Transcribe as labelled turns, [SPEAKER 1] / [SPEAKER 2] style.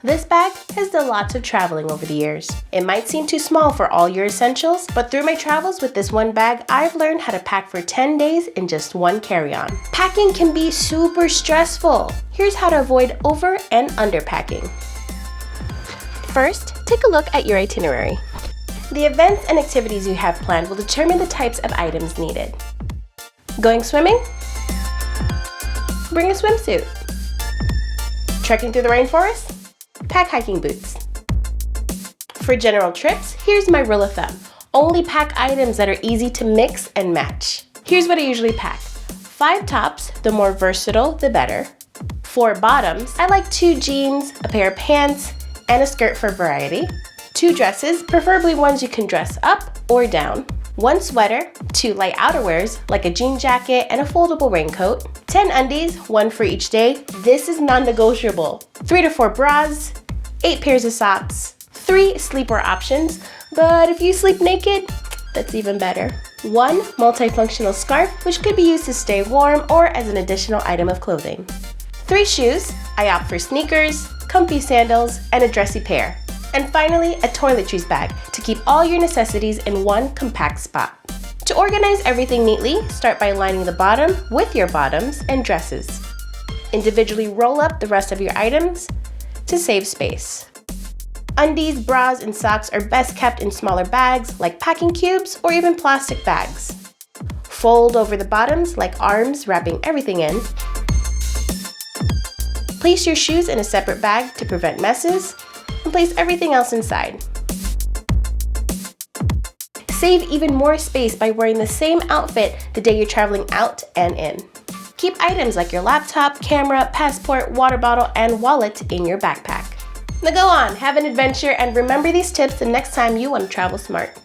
[SPEAKER 1] This bag has done lots of traveling over the years. It might seem too small for all your essentials, but through my travels with this one bag, I've learned how to pack for 10 days in just one carry-on. Packing can be super stressful. Here's how to avoid over and underpacking. First, take a look at your itinerary. The events and activities you have planned will determine the types of items needed. Going swimming? Bring a swimsuit. Trekking through the rainforest? Pack hiking boots. For general trips, here's my rule of thumb. Only pack items that are easy to mix and match. Here's what I usually pack. 5 tops, the more versatile, the better. 4 bottoms, I like 2 jeans, a pair of pants, and a skirt for variety. 2 dresses, preferably ones you can dress up or down. 1 sweater, 2 light outerwears like a jean jacket and a foldable raincoat. 10 undies, 1 for each day. This is non-negotiable. 3 to 4 bras, 8 pairs of socks, 3 sleepwear options, but if you sleep naked, that's even better. 1 multifunctional scarf, which could be used to stay warm or as an additional item of clothing. 3 shoes, I opt for sneakers, comfy sandals, and a dressy pair. And finally, a toiletries bag to keep all your necessities in one compact spot. To organize everything neatly, start by lining the bottom with your bottoms and dresses. Individually roll up the rest of your items to save space. Undies, bras, and socks are best kept in smaller bags like packing cubes or even plastic bags. Fold over the bottoms like arms, wrapping everything in. Place your shoes in a separate bag to prevent messes, and place everything else inside. Save even more space by wearing the same outfit the day you're traveling out and in. Keep items like your laptop, camera, passport, water bottle, and wallet in your backpack. Now go on, have an adventure, and remember these tips the next time you want to travel smart.